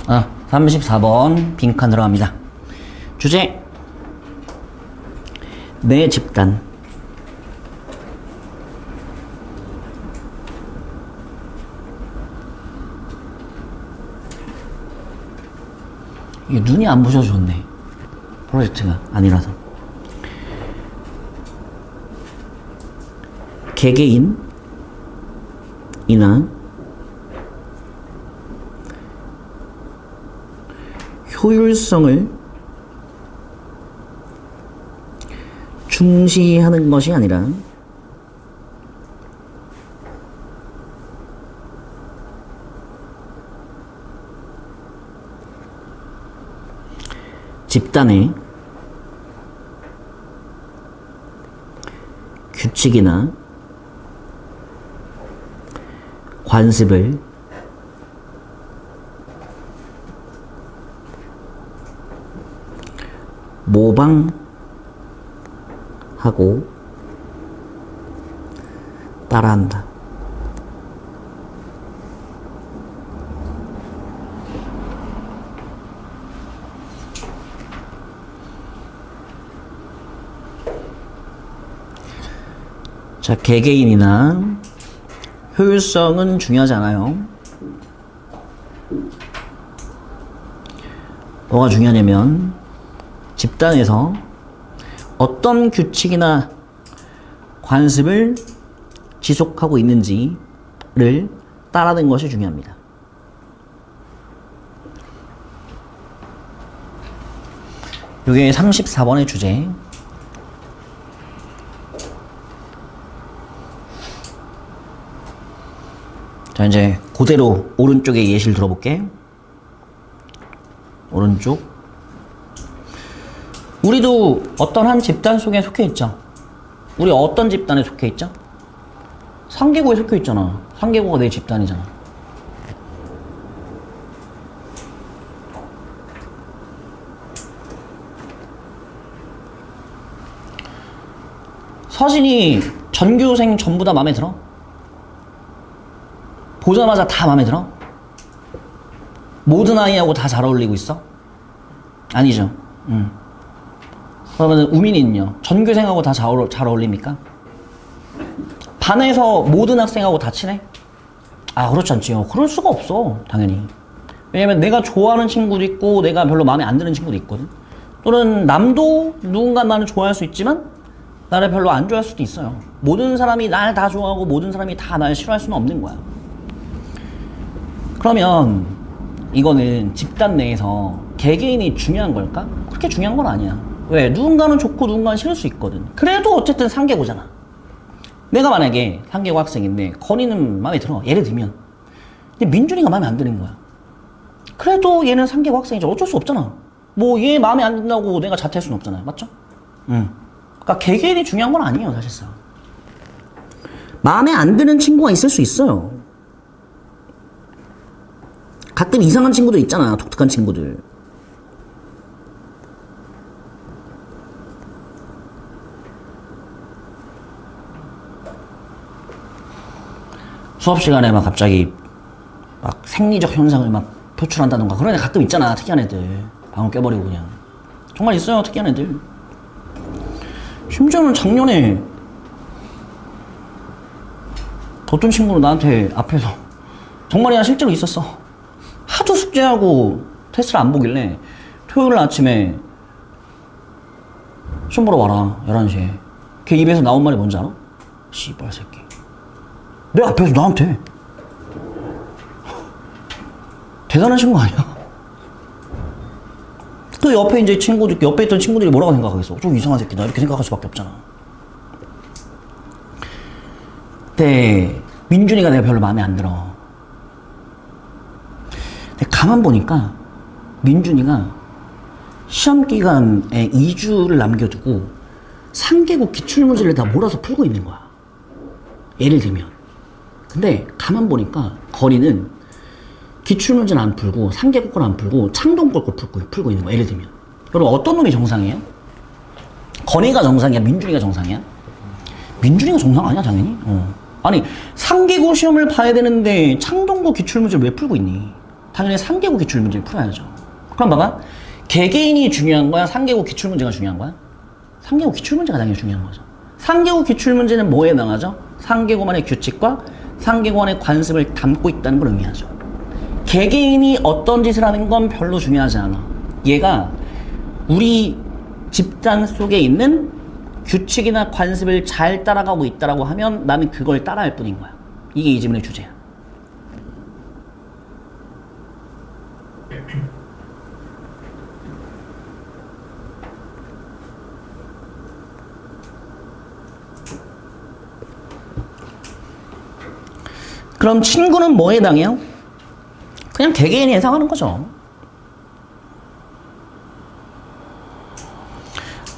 34번 빈칸 들어갑니다. 주제 내 집단. 이게 눈이 안 부셔서 좋네. 프로젝트가 아니라서. 개개인이나 효율성을 중시하는 것이 아니라 집단의 규칙이나 관습을 모방하고 따라한다. 자, 개개인이나 효율성은 중요하지 않아요. 뭐가 중요하냐면 집단에서 어떤 규칙이나 관습을 지속하고 있는지를 따라하는 것이 중요합니다. 이게 34번의 주제. 자, 이제 그대로 오른쪽에 예시를 들어볼게. 오른쪽. 우리도 어떤 한 집단 속에 속해 있죠. 우리 어떤 집단에 속해 있죠? 상계고에 속해 있잖아. 상계고가 내 집단이잖아. 서진이 전교생 전부 다 마음에 들어? 보자마자 다 마음에 들어? 모든 아이하고 다 잘 어울리고 있어? 아니죠. 그러면 우민이는요? 전교생하고 다 잘 어울립니까? 반에서 모든 학생하고 다 친해? 아, 그렇지 않지요. 그럴 수가 없어, 당연히. 왜냐면 내가 좋아하는 친구도 있고 내가 별로 마음에 안 드는 친구도 있거든. 또는 남도 누군가 나를 좋아할 수 있지만 나를 별로 안 좋아할 수도 있어요. 모든 사람이 날 다 좋아하고 모든 사람이 다 날 싫어할 수는 없는 거야. 그러면 이거는 집단 내에서 개개인이 중요한 걸까? 그렇게 중요한 건 아니야. 왜? 누군가는 좋고 누군가는 싫을 수 있거든. 그래도 어쨌든 상계고잖아. 내가 만약에 상계고 학생인데 건이는 마음에 들어. 예를 들면. 근데 민준이가 마음에 안 드는 거야. 그래도 얘는 상계고 학생이죠. 어쩔 수 없잖아. 뭐 얘 마음에 안 든다고 내가 자퇴할 수는 없잖아요. 맞죠? 그러니까 개개인이 중요한 건 아니에요, 사실상. 마음에 안 드는 친구가 있을 수 있어요. 가끔 이상한 친구들 있잖아. 독특한 친구들. 수업 시간에 막 갑자기 막 생리적 현상을 막 표출한다던가 그런 애 가끔 있잖아. 특이한 애들. 방울 껴버리고 그냥. 정말 있어요, 특이한 애들. 심지어는 작년에 어떤 친구는 나한테 앞에서 정말이야, 실제로 있었어. 하도 숙제하고 테스트를 안 보길래 토요일 아침에 시험 보러 와라, 11시에. 걔 입에서 나온 말이 뭔지 알아? 씨발 새끼. 내 앞에서 나한테. 대단한 친구 아니야? 그 옆에 이제 친구들, 옆에 있던 친구들이 뭐라고 생각하겠어? 좀 이상한 새끼다. 이렇게 생각할 수밖에 없잖아. 근데 민준이가 내가 별로 마음에 안 들어. 근데 가만 보니까 민준이가 시험 기간에 2주를 남겨두고 3개국 기출문제를 다 몰아서 풀고 있는 거야. 예를 들면. 근데 가만 보니까 건이는 기출문제는 안 풀고 3개국 걸 안 풀고 창동 걸 풀고 있는 거야. 예를 들면. 여러분, 어떤 놈이 정상이에요? 건이가 정상이야? 민준이가 정상이야? 민준이가 정상 아니야, 당연히? 아니, 3개국 시험을 봐야 되는데 창동고 기출문제를 왜 풀고 있니? 당연히 상계고 기출문제를 풀어야죠. 그럼 봐봐. 개개인이 중요한 거야? 상계고 기출문제가 중요한 거야? 상계고 기출문제가 당연히 중요한 거죠. 상계고 기출문제는 뭐에 해당하죠? 상계고만의 규칙과 상계고만의 관습을 담고 있다는 걸 의미하죠. 개개인이 어떤 짓을 하는 건 별로 중요하지 않아. 얘가 우리 집단 속에 있는 규칙이나 관습을 잘 따라가고 있다라고 하면 나는 그걸 따라할 뿐인 거야. 이게 이 지문의 주제야. 그럼 친구는 뭐에 해당해요? 그냥 개개인이 해당하는 거죠.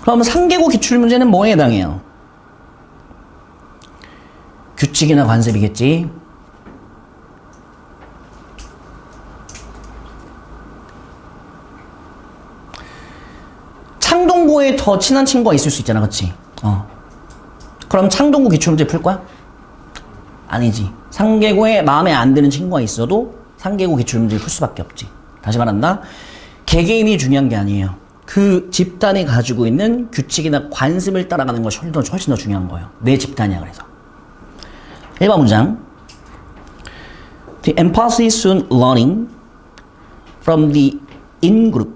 그럼 상계고 기출문제는 뭐에 해당해요? 규칙이나 관습이겠지. 창동고에 더 친한 친구가 있을 수 있잖아, 그치? 그럼 창동고 기출문제 풀 거야? 아니지. 상계고에 마음에 안 드는 친구가 있어도 상계고 기출문제를 풀 수밖에 없지. 다시 말한다. 개개인이 중요한 게 아니에요. 그 집단이 가지고 있는 규칙이나 관습을 따라가는 것이 훨씬 더 중요한 거예요. 내 집단이야, 그래서. 1번 문장. The emphasis on learning from the in-group.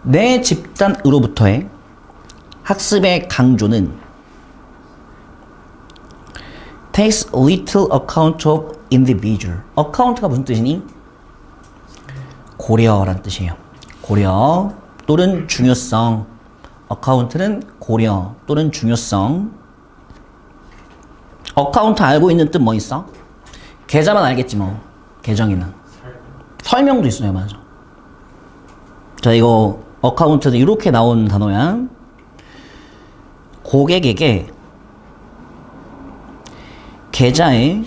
내 집단으로부터의 학습의 강조는 takes little account of individual. account가 무슨 뜻이니? 고려란 뜻이에요. 고려 또는 중요성. account는 고려 또는 중요성. account 알고 있는 뜻 뭐 있어? 계좌만 알겠지 뭐. 계정이나. 설명도 있어요. 맞아. 자, 이거 account도 이렇게 나온 단어야. 고객에게 계좌의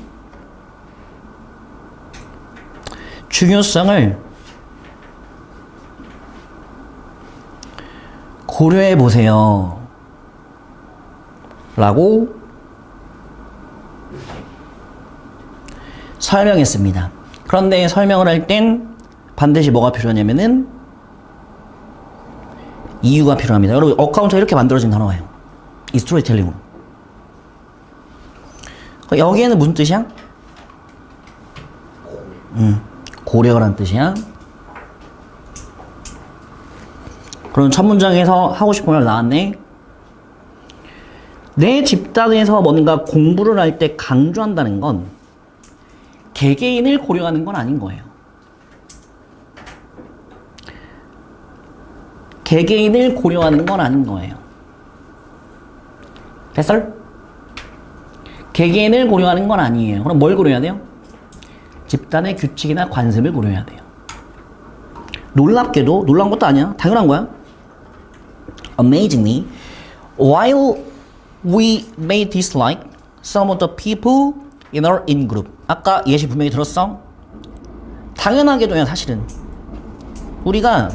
중요성을 고려해 보세요. 라고 설명했습니다. 그런데 설명을 할 땐 반드시 뭐가 필요하냐면은 이유가 필요합니다. 여러분, 어카운트가 이렇게 만들어진 단어예요. 이 스토리텔링으로. 여기에는 무슨 뜻이야? 고려란 뜻이야. 그럼 첫 문장에서 하고 싶은 말 나왔네. 내 집단에서 뭔가 공부를 할 때 강조한다는 건 개개인을 고려하는 건 아닌 거예요. 개개인을 고려하는 건 아닌 거예요. 됐어? 개개인을 고려하는 건 아니에요. 그럼 뭘 고려해야 돼요? 집단의 규칙이나 관습을 고려해야 돼요. 놀랍게도, 놀란 것도 아니야. 당연한 거야. Amazingly, while we may dislike some of the people in our in-group. 아까 예시 분명히 들었어? 당연하게도요, 사실은. 우리가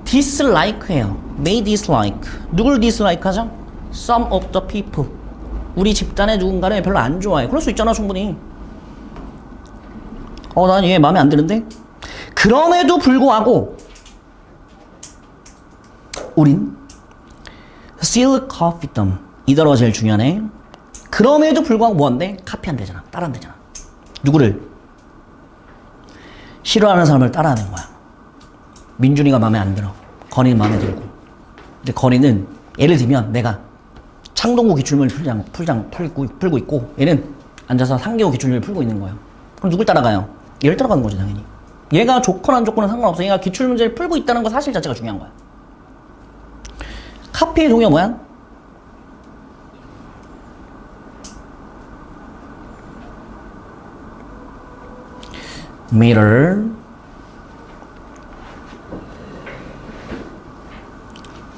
dislike해요. may dislike. 누굴 dislike 하죠? Some of the people. 우리 집단의 누군가를 별로 안 좋아해. 그럴 수 있잖아, 충분히. 난 얘 마음에 안 드는데? 그럼에도 불구하고, 우린 still copy them. 이 단어가 제일 중요하네. 그럼에도 불구하고 뭐한대? 카피 안 되잖아. 따라 안 되잖아. 누구를? 싫어하는 사람을 따라하는 거야. 민준이가 마음에 안 들어. 건이는 마음에 들고. 근데 건이는 예를 들면 내가 창동고 기출문을 풀고 있고 얘는 앉아서 상계고 기출문을 풀고 있는 거예요. 그럼 누굴 따라가요? 얘를 따라가는 거지, 당연히. 얘가 좋거나 안 좋거나 상관없어. 얘가 기출문제를 풀고 있다는 거 사실 자체가 중요한 거야. 카피의 동의어 뭐야? mirror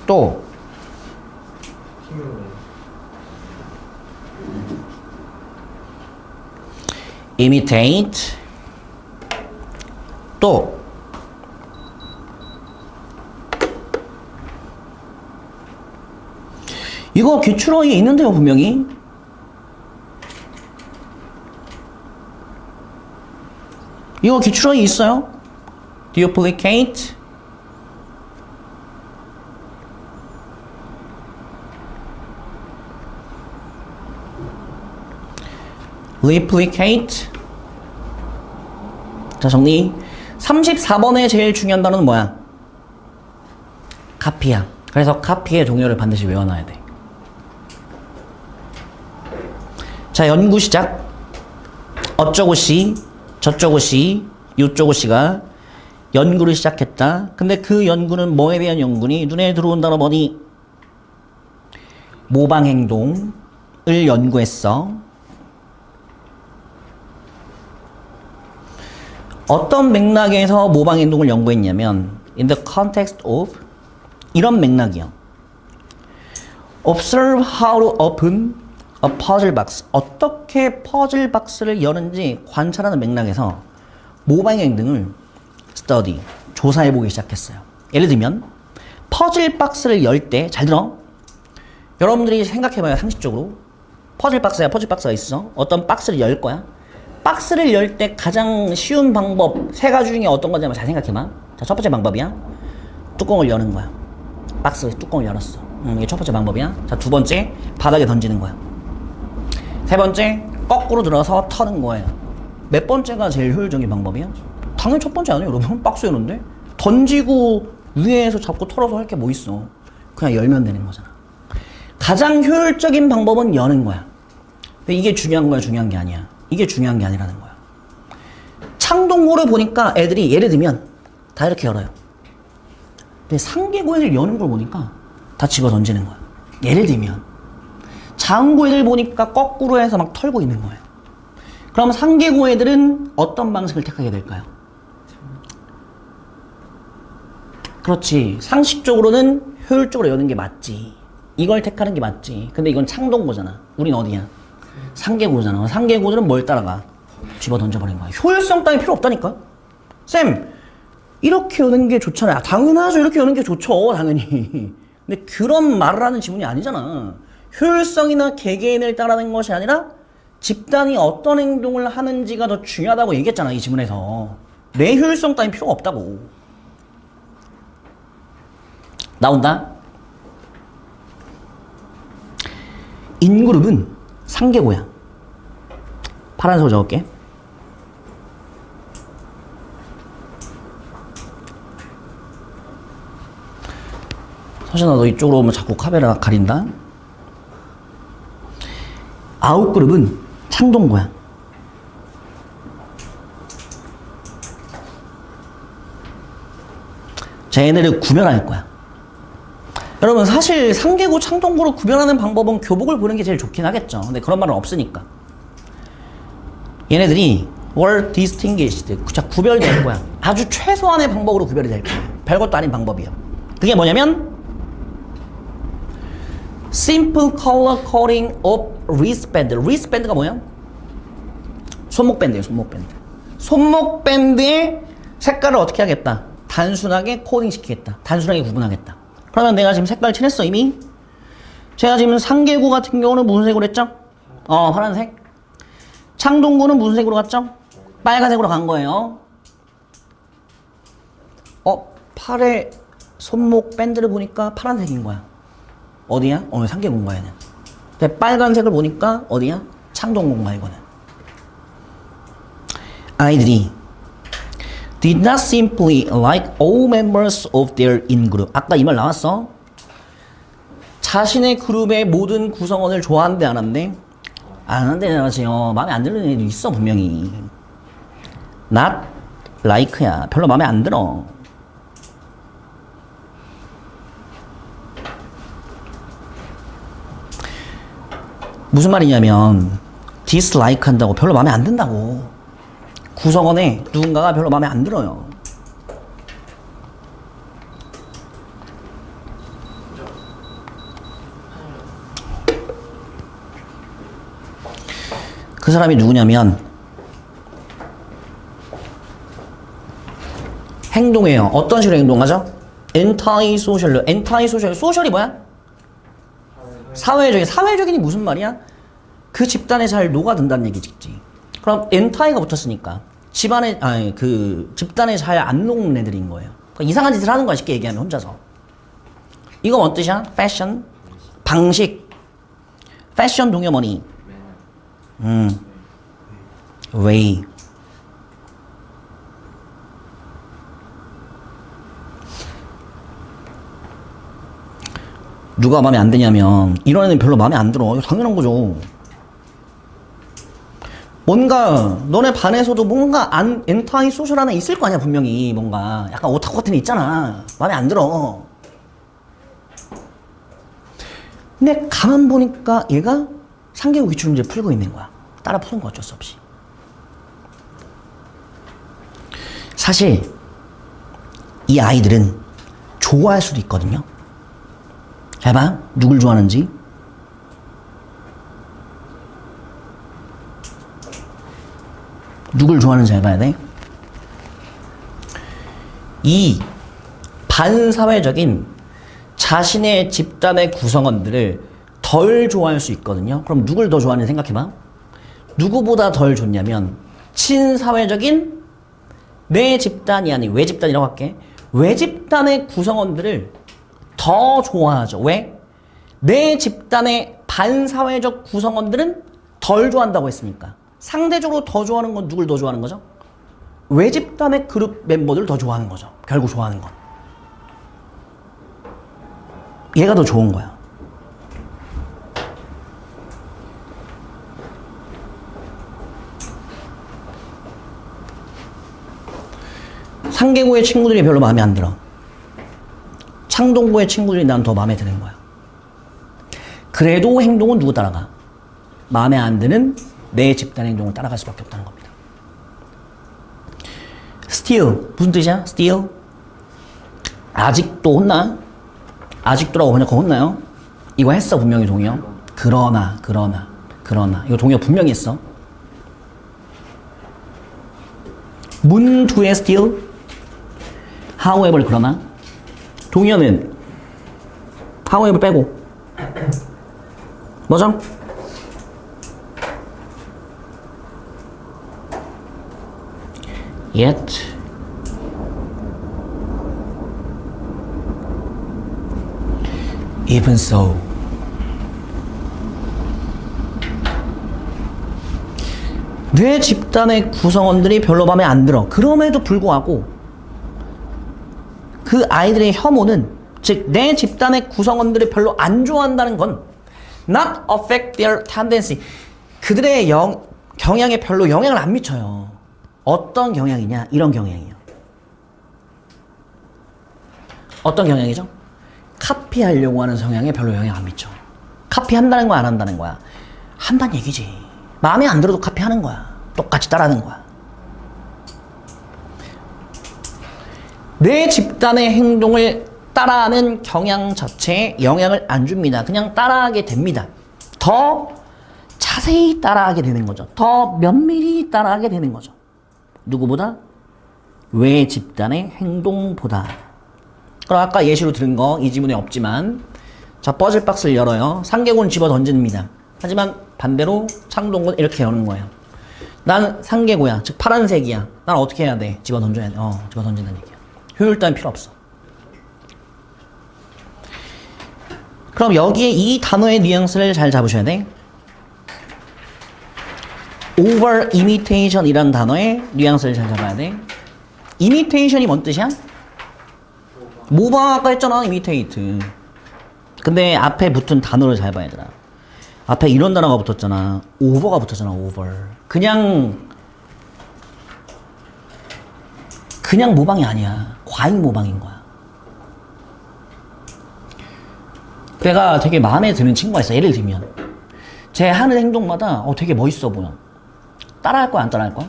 또 imitate 또 이거 기출어에 있는데요, 분명히. 이거 기출어이 있어요. duplicate, replicate. 자, 정리. 34번에 제일 중요한 단어는 뭐야? 카피야. 그래서 카피의 동요를 반드시 외워놔야 돼. 자, 연구 시작. 어쩌고씨, 저쩌고씨, 요쩌고씨가 연구를 시작했다. 근데 그 연구는 뭐에 대한 연구니? 눈에 들어온 단어 뭐니? 모방행동을 연구했어. 어떤 맥락에서 모방행동을 연구했냐면 in the context of 이런 맥락이요. Observe how to open a puzzle box. 어떻게 퍼즐 박스를 여는지 관찰하는 맥락에서 모방행동을 study, 조사해보기 시작했어요. 예를 들면 퍼즐 박스를 열 때, 잘 들어. 여러분들이 생각해봐요. 상식적으로. 퍼즐 박스야. 퍼즐 박스가 있어. 어떤 박스를 열 거야. 박스를 열 때 가장 쉬운 방법 세 가지 중에 어떤 건지 한번 잘 생각해봐. 자, 첫 번째 방법이야. 뚜껑을 여는 거야. 박스 뚜껑을 열었어. 이게 첫 번째 방법이야. 자, 두 번째 바닥에 던지는 거야. 세 번째 거꾸로 들어서 터는 거예요. 몇 번째가 제일 효율적인 방법이야? 당연히 첫 번째 아니에요, 여러분. 박스 여는데 던지고 위에서 잡고 털어서 할 게 뭐 있어. 그냥 열면 되는 거잖아. 가장 효율적인 방법은 여는 거야. 근데 이게 중요한 거야, 중요한 게 아니야. 이게 중요한 게 아니라는 거야. 창동호를 보니까 애들이 예를 들면 다 이렇게 열어요. 근데 상계고 애들 여는 걸 보니까 다 집어 던지는 거야. 예를 들면 장고 애들 보니까 거꾸로 해서 막 털고 있는 거예요. 그럼 상계고 애들은 어떤 방식을 택하게 될까요? 그렇지. 상식적으로는 효율적으로 여는 게 맞지. 이걸 택하는 게 맞지. 근데 이건 창동고잖아. 우린 어디야? 상계고잖아. 상계고들은 뭘 따라가? 집어 던져버린 거야. 효율성 따위 필요 없다니까? 쌤, 이렇게 여는 게 좋잖아요. 당연하죠. 이렇게 여는 게 좋죠. 당연히. 근데 그런 말을 하는 지문이 아니잖아. 효율성이나 개개인을 따르는 것이 아니라 집단이 어떤 행동을 하는지가 더 중요하다고 얘기했잖아. 이 지문에서. 내 효율성 따위 필요가 없다고. 나온다. 인그룹은 상계고야. 파란색으로 적을게. 서진아, 너 이쪽으로 오면 자꾸 카메라 가린다. 아웃그룹은 창동고야. 자, 얘네를 구별할 거야. 여러분, 사실 상계고 창동고로 구별하는 방법은 교복을 보는 게 제일 좋긴 하겠죠. 근데 그런 말은 없으니까. 얘네들이 were distinguished. 자, 구별될 거야. 아주 최소한의 방법으로 구별이 될 거야. 별것도 아닌 방법이야. 그게 뭐냐면 simple color coding of wristband. wristband가 뭐야? 손목밴드예요. 손목밴드. 손목밴드의 색깔을 어떻게 하겠다? 단순하게 코딩 시키겠다. 단순하게 구분하겠다. 그러면 내가 지금 색깔 칠했어 이미. 제가 지금 상계고 같은 경우는 무슨 색으로 했죠? 파란색. 창동고는 무슨 색으로 갔죠? 빨간색으로 간 거예요. 팔에 손목 밴드를 보니까 파란색인 거야. 어디야? 상계고인 거야 얘는. 근데 빨간색을 보니까 어디야? 창동고인 거야 이거는. 아이들이 did not simply like all members of their in-group. 아까 이 말 나왔어. 자신의 그룹의 모든 구성원을 좋아하는데 안 한대? 안 한대. 지금 마음에 안 드는 애도 있어 분명히. not like야. 별로 마음에 안 들어. 무슨 말이냐면 dislike 한다고 별로 마음에 안 든다고. 구성원에 누군가가 별로 마음에 안 들어요. 그 사람이 누구냐면 행동해요. 어떤 식으로 행동하죠? anti-social로. anti-social. 소셜이 뭐야? 사회적인. 사회적인이 무슨 말이야? 그 집단에 잘 녹아든다는 얘기지. 그럼 anti가 붙었으니까 집안에, 아니, 그, 집단에 잘 안 녹는 애들인 거예요. 그러니까 이상한 짓을 하는 거야, 쉽게 얘기하면, 혼자서. 이거 뭔 뜻이야? 패션? 방식. 패션 동요 뭐니? way. 누가 마음에 안 드냐면, 이런 애는 별로 마음에 안 들어. 이거 당연한 거죠. 뭔가 너네 반에서도 뭔가 엔타이 소셜 하나 있을 거 아니야 분명히. 뭔가 약간 오타쿠 같은 애 있잖아. 마음에 안 들어. 근데 가만 보니까 얘가 상계고 기출 문제 풀고 있는 거야. 따라 푸는 거 어쩔 수 없이. 사실 이 아이들은 좋아할 수도 있거든요. 해봐. 누굴 좋아하는지. 누굴 좋아하는지 해봐야 돼. 이 반사회적인 자신의 집단의 구성원들을 덜 좋아할 수 있거든요. 그럼 누굴 더 좋아하는지 생각해봐. 누구보다 덜 좋냐면 친사회적인 내 집단이 아닌 외집단이라고 할게. 외집단의 구성원들을 더 좋아하죠. 왜? 내 집단의 반사회적 구성원들은 덜 좋아한다고 했으니까. 상대적으로 더 좋아하는 건 누굴 더 좋아하는 거죠? 외집단의 그룹 멤버들을 더 좋아하는 거죠. 결국 좋아하는 건. 얘가 더 좋은 거야. 상계고의 친구들이 별로 마음에 안 들어. 창동고의 친구들이 난 더 마음에 드는 거야. 그래도 행동은 누구 따라가? 마음에 안 드는 내 집단 행동을 따라갈 수밖에 없다는 겁니다. Still 무슨 뜻이야? Still 아직도 혼나? 아직도라고 번역하고 혼나요? 이거 했어 분명히 동요. 그러나 이거 동요 분명히 했어. 문두의 still however 그러나 동요는 however 빼고 뭐죠? yet even so 내 집단의 구성원들이 별로 마음에 안 들어. 그럼에도 불구하고 그 아이들의 혐오는 즉 내 집단의 구성원들을 별로 안 좋아한다는 건 not affect their tendency 그들의 경향에 별로 영향을 안 미쳐요. 어떤 경향이냐? 이런 경향이에요. 어떤 경향이죠? 카피하려고 하는 성향에 별로 영향 안 미쳐. 카피한다는 거야, 안 한다는 거야? 한다는 얘기지. 마음에 안 들어도 카피하는 거야. 똑같이 따라하는 거야. 내 집단의 행동을 따라하는 경향 자체에 영향을 안 줍니다. 그냥 따라하게 됩니다. 더 자세히 따라하게 되는 거죠. 더 면밀히 따라하게 되는 거죠. 누구보다? 외 집단의 행동보다. 그럼 아까 예시로 들은 거 이 지문에 없지만 자 퍼즐박스를 열어요. 상계고는 집어 던집니다. 하지만 반대로 창동고는 이렇게 여는 거예요. 난 상계고야. 즉 파란색이야. 난 어떻게 해야 돼? 집어 던져야 돼. 집어 던진다는 얘기야. 효율 따윈 필요 없어. 그럼 여기에 이 단어의 뉘앙스를 잘 잡으셔야 돼. over imitation 이란 단어의 뉘앙스를 잘 잡아야 돼. imitation이 뭔 뜻이야? 모방 아까 했잖아, imitate. 근데 앞에 붙은 단어를 잘 봐야 되나. 앞에 이런 단어가 붙었잖아. over가 붙었잖아, over. 그냥 모방이 아니야. 과잉 모방인 거야. 내가 되게 마음에 드는 친구가 있어. 예를 들면 쟤 하는 행동마다 되게 멋있어 보여. 따라할 거야, 안 따라할 거야?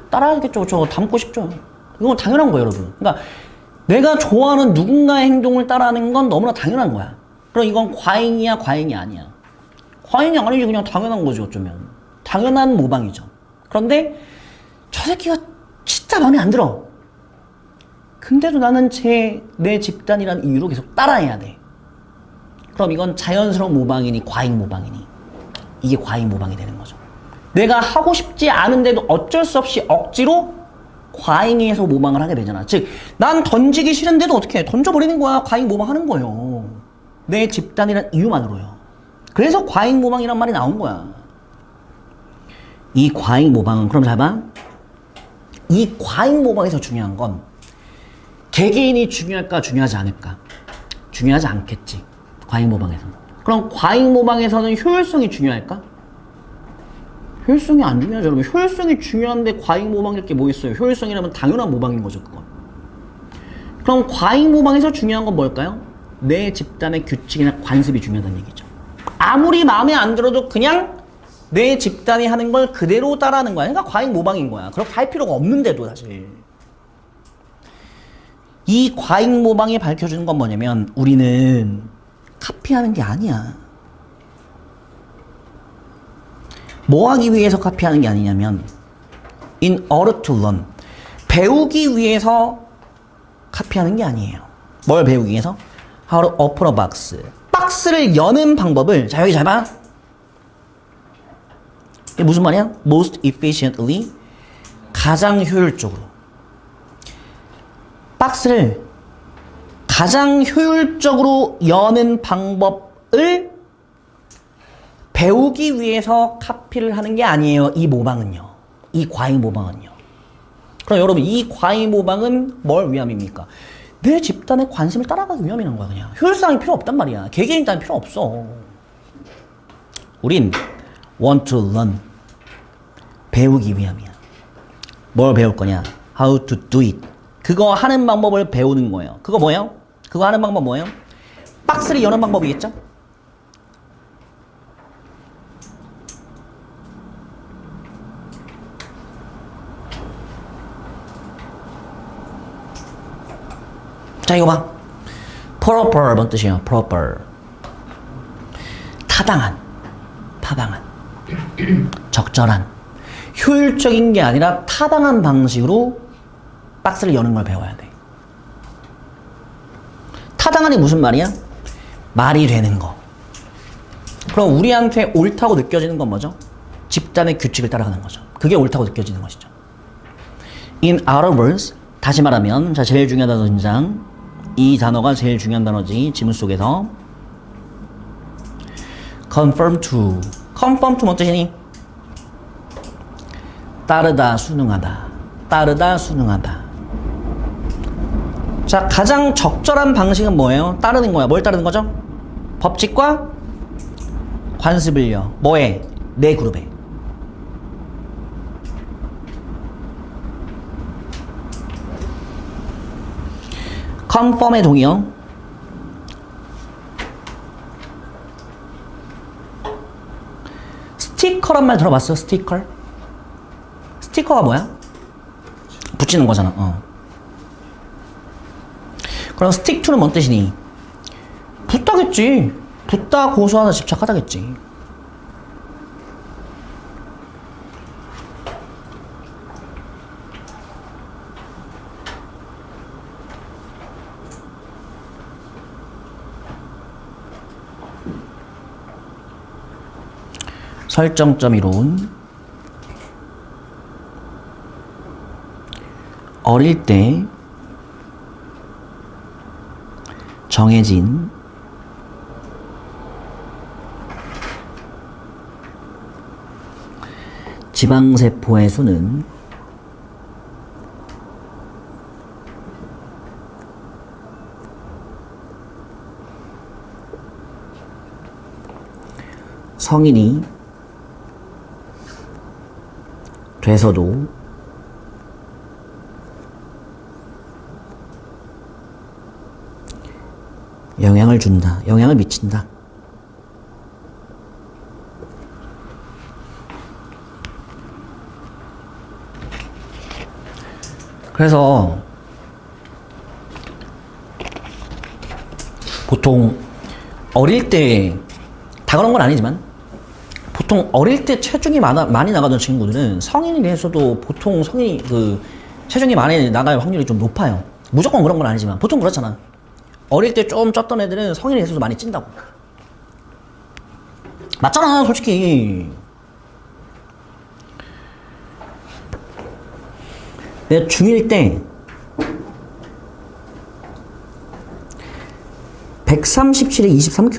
따라하겠죠. 저 닮고 싶죠. 이건 당연한 거예요, 여러분. 그러니까 내가 좋아하는 누군가의 행동을 따라하는 건 너무나 당연한 거야. 그럼 이건 과잉이야, 과잉이 아니야? 과잉이 아니지. 그냥 당연한 거지, 어쩌면. 당연한 모방이죠. 그런데 저 새끼가 진짜 마음에 안 들어. 근데도 나는 내 집단이라는 이유로 계속 따라해야 돼. 그럼 이건 자연스러운 모방이니 과잉 모방이니? 이게 과잉 모방이 되는 거죠. 내가 하고 싶지 않은데도 어쩔 수 없이 억지로 과잉에서 모방을 하게 되잖아. 즉, 난 던지기 싫은데도 어떻게 해? 던져버리는 거야. 과잉 모방하는 거예요. 내 집단이란 이유만으로요. 그래서 과잉 모방이란 말이 나온 거야. 이 과잉 모방은, 그럼 잘 봐. 이 과잉 모방에서 중요한 건 개개인이 중요할까, 중요하지 않을까? 중요하지 않겠지. 과잉 모방에서는. 그럼 과잉 모방에서는 효율성이 중요할까? 효율성이 안 중요하죠, 여러분. 효율성이 중요한데 과잉 모방일 게 뭐 있어요? 효율성이라면 당연한 모방인 거죠, 그건. 그럼 과잉 모방에서 중요한 건 뭘까요? 내 집단의 규칙이나 관습이 중요하다는 얘기죠. 아무리 마음에 안 들어도 그냥 내 집단이 하는 걸 그대로 따라하는 거야. 그러니까 과잉 모방인 거야. 그렇게 할 필요가 없는데도 사실. 이 과잉 모방이 밝혀주는 건 뭐냐면 우리는 카피하는 게 아니야. 뭐 하기 위해서 카피하는 게 아니냐면 in order to learn. 배우기 위해서 카피하는 게 아니에요. 뭘 배우기 위해서? How to open a box. 박스를 여는 방법을, 자 여기 잘 봐. 이게 무슨 말이야? Most efficiently. 가장 효율적으로. 박스를 가장 효율적으로 여는 방법을 배우기 위해서 카피를 하는 게 아니에요. 이 모방은요. 이 과잉 모방은요. 그럼 여러분, 이 과잉 모방은 뭘 위함입니까? 내 집단의 관심을 따라가기 위함이란 거야, 그냥. 효율성이 필요 없단 말이야. 개개인 따위 필요 없어. 우린 want to learn. 배우기 위함이야. 뭘 배울 거냐? How to do it. 그거 하는 방법을 배우는 거예요. 그거 뭐예요? 그거 하는 방법 뭐예요? 박스를 여는 방법이겠죠? 자, 이거 봐. proper 뭔 뜻이에요? proper. 타당한, 적절한, 효율적인 게 아니라 타당한 방식으로 박스를 여는 걸 배워야 돼. 타당한이 무슨 말이야? 말이 되는 거. 그럼 우리한테 옳다고 느껴지는 건 뭐죠? 집단의 규칙을 따라가는 거죠. 그게 옳다고 느껴지는 것이죠. In other words, 다시 말하면, 자, 제일 중요한 단어 등장. 이 단어가 제일 중요한 단어지, 지문 속에서. conform to. conform to 뭔 뜻이니? 따르다, 순응하다. 따르다, 순응하다. 자, 가장 적절한 방식은 뭐예요? 따르는 거야. 뭘 따르는 거죠? 법칙과 관습을요. 뭐에? 내 그룹에. conform의 동의어. 스티커란 말 들어봤어? 스티커? 스티커가 뭐야? 붙이는 거잖아. 그럼 stick to는 뭔 뜻이니? 붙다겠지. 붙다, 고소하다, 집착하다겠지. 설정점 이론. 어릴 때 정해진 지방세포의 수는 성인이 돼서도 영향을 준다. 영향을 미친다. 그래서 보통 어릴 때 다 그런 건 아니지만 보통 어릴 때 체중이 많이 나가던 친구들은 성인이 돼서도 보통 성인이 체중이 많이 나갈 확률이 좀 높아요. 무조건 그런 건 아니지만 보통 그렇잖아. 어릴 때 좀 쪘던 애들은 성인이 돼서도 많이 찐다고. 맞잖아, 솔직히. 내가 중1 때 137에 23